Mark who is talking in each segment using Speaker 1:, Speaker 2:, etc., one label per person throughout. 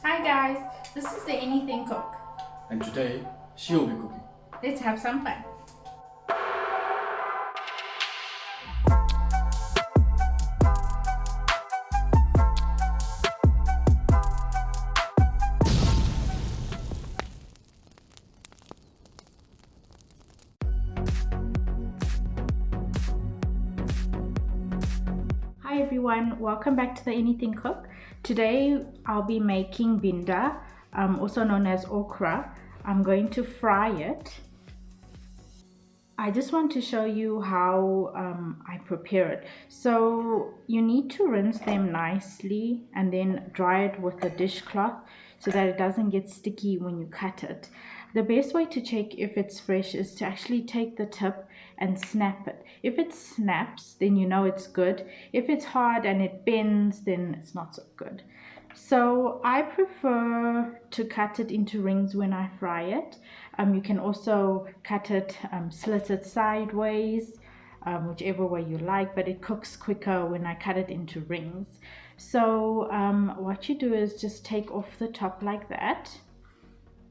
Speaker 1: Hi guys, this is the Anything Cook.
Speaker 2: And today, she will be cooking.
Speaker 1: Let's have some fun. Hi everyone, welcome back to the Anything Cook. Today I'll be making Binda, also known as okra. I'm going to fry it. I just want to show you how I prepare it. So you need to rinse them nicely and then dry it with a dishcloth so that it doesn't get sticky when you cut it. The best way to check if it's fresh is to actually take the tip and snap it. If it snaps, then you know it's good. If it's hard and it bends, then it's not so good. So I prefer to cut it into rings when I fry it. You can also cut it, slit it sideways, whichever way you like, but it cooks quicker when I cut it into rings. So what you do is just take off the top like that.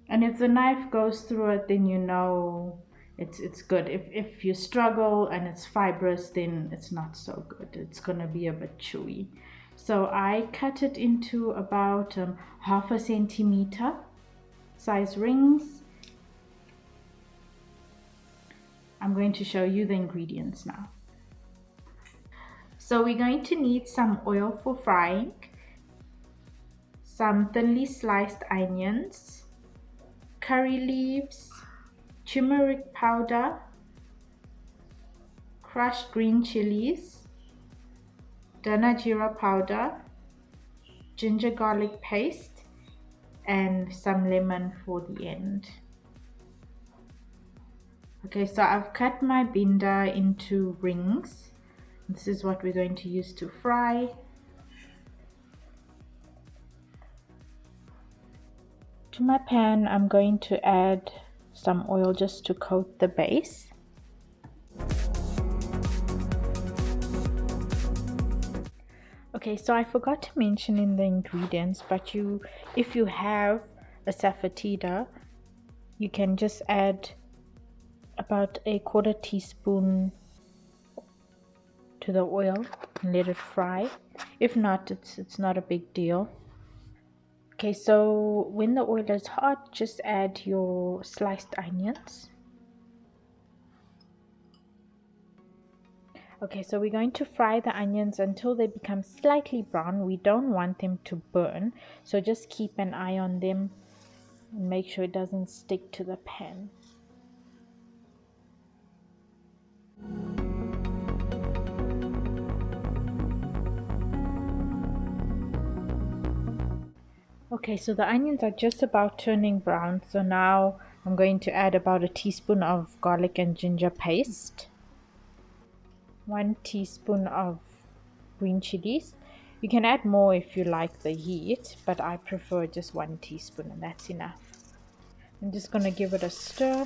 Speaker 1: And if the knife goes through it, then you know it's good. If you struggle and it's fibrous, then it's not so good. It's gonna be a bit chewy. So I cut it into about half a centimeter size rings. I'm going to show you the ingredients now. So we're going to need some oil for frying, some thinly sliced onions, curry leaves, turmeric powder, crushed green chilies, Dhana Jeera powder, ginger garlic paste, and some lemon for the end. Okay, so I've cut my binda into rings. This is what we're going to use to fry. To my pan, I'm going to add some oil just to coat the base. Okay, so I forgot to mention in the ingredients, but if you have Asafoetida, you can just add about a quarter teaspoon to the oil and let it fry. If not, it's not a big deal. Okay, so when the oil is hot, just add your sliced onions. Okay, so we're going to fry the onions until they become slightly brown. We don't want them to burn, so just keep an eye on them and make sure it doesn't stick to the pan. Okay, so the onions are just about turning brown, so now I'm going to add about a teaspoon of garlic and ginger paste, 1 teaspoon of green chilies. You can add more if you like the heat, but I prefer just 1 teaspoon and that's enough. I'm just going to give it a stir.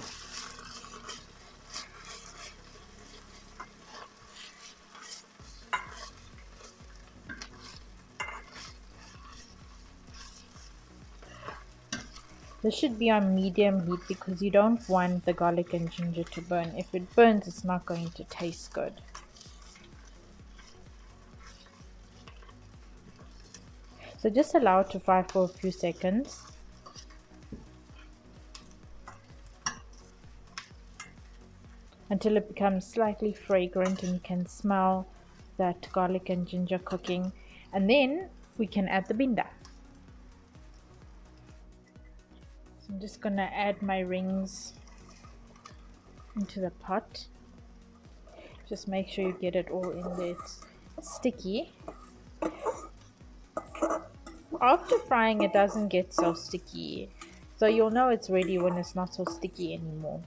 Speaker 1: This should be on medium heat because you don't want the garlic and ginger to burn. If it burns, it's not going to taste good. So just allow it to fry for a few seconds. Until it becomes slightly fragrant and you can smell that garlic and ginger cooking. And then we can add the binda. So I'm just gonna add my rings into the pot. Just make sure you get it all in there. It's sticky. After frying, it doesn't get so sticky. So you'll know it's ready when it's not so sticky anymore.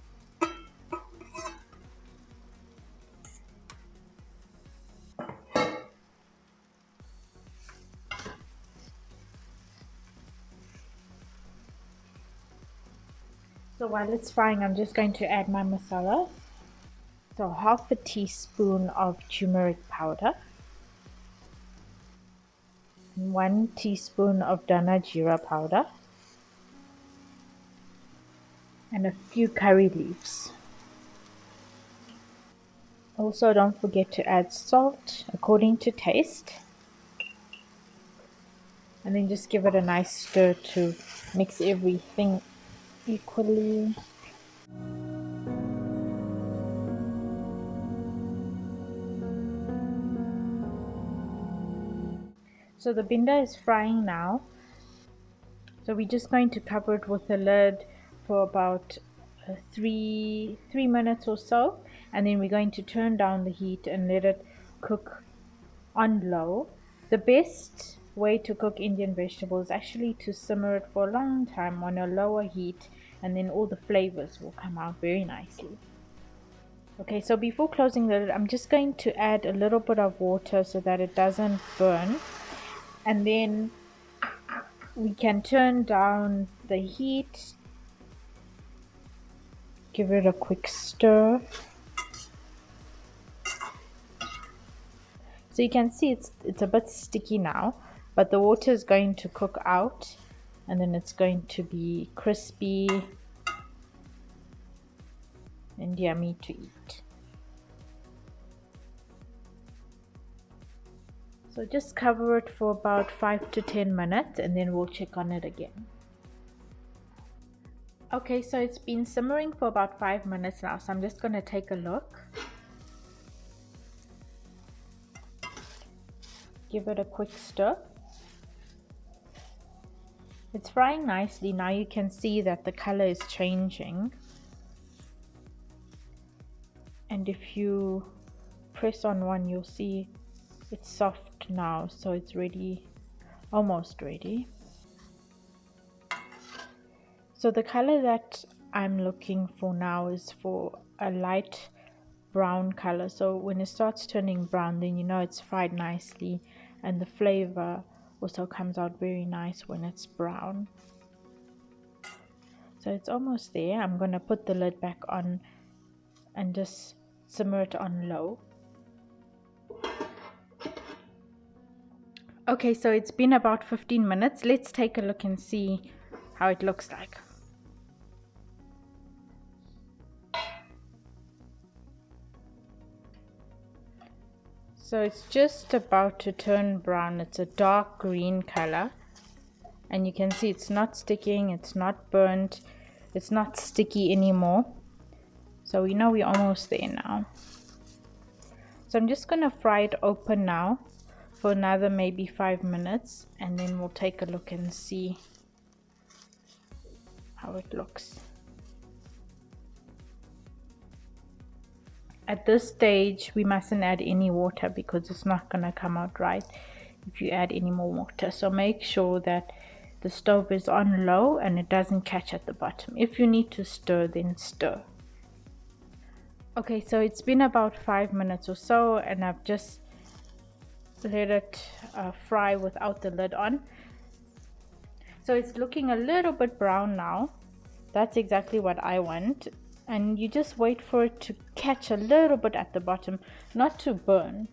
Speaker 1: So while it's frying, I'm just going to add my masala. So half a teaspoon of turmeric powder. 1 teaspoon of Dhana Jeera powder, and a few curry leaves. Also, don't forget to add salt according to taste. And then just give it a nice stir to mix everything equally. So the binda is frying now. So we're just going to cover it with the lid for about 3 minutes or so, and then we're going to turn down the heat and let it cook on low. The best way to cook Indian vegetables is actually to simmer it for a long time on a lower heat, and then all the flavors will come out very nicely. Okay, so before closing the lid, I'm just going to add a little bit of water so that it doesn't burn, and then we can turn down the heat, give it a quick stir. So you can see it's a bit sticky now, but the water is going to cook out, and then it's going to be crispy and yummy to eat. So just cover it for about 5 to 10 minutes, and then we'll check on it again. Okay, so it's been simmering for about 5 minutes now, so I'm just going to take a look. Give it a quick stir. It's frying nicely. Now you can see that the color is changing. And if you press on one, you'll see it's soft now, so it's ready, almost ready. So the color that I'm looking for now is for a light brown color. So when it starts turning brown, then you know it's fried nicely, and the flavor also comes out very nice when it's brown. So it's almost there. I'm going to put the lid back on and just simmer it on low. Okay, so it's been about 15 minutes. Let's take a look and see how it looks like. So it's just about to turn brown. It's a dark green color, and you can see it's not sticking, it's not burnt, it's not sticky anymore. So we know we're almost there now. So I'm just going to fry it open now for another maybe 5 minutes, and then we'll take a look and see how it looks. At this stage we mustn't add any water because it's not going to come out right if you add any more water. So make sure that the stove is on low and it doesn't catch at the bottom. If you need to stir, then stir. Okay, so it's been about 5 minutes or so, and I've just let it fry without the lid on. So it's looking a little bit brown now. That's exactly what I want. And you just wait for it to catch a little bit at the bottom, not to burn,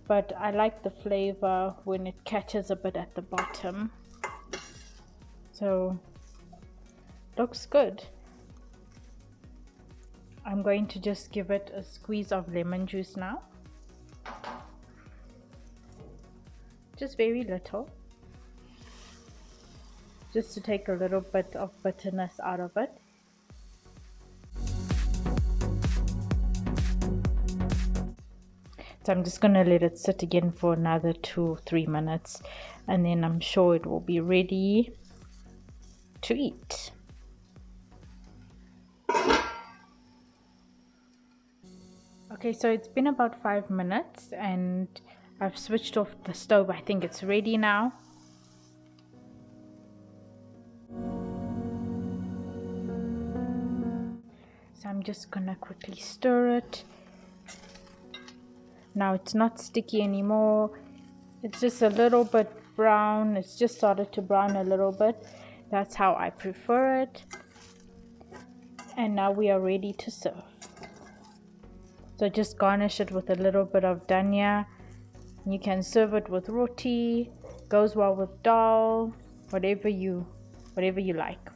Speaker 1: but I like the flavor when it catches a bit at the bottom. So looks good. I'm going to just give it a squeeze of lemon juice now, just very little, just to take a little bit of bitterness out of it. So I'm just going to let it sit again for another 2-3 minutes, and then I'm sure it will be ready to eat. Okay, so it's been about 5 minutes and I've switched off the stove. I think it's ready now. So I'm just gonna quickly stir it. Now it's not sticky anymore. It's just a little bit brown. It's just started to brown a little bit. That's how I prefer it. And now we are ready to serve. So just garnish it with a little bit of dhania. You can serve it with roti, Goes well with dal, whatever you like.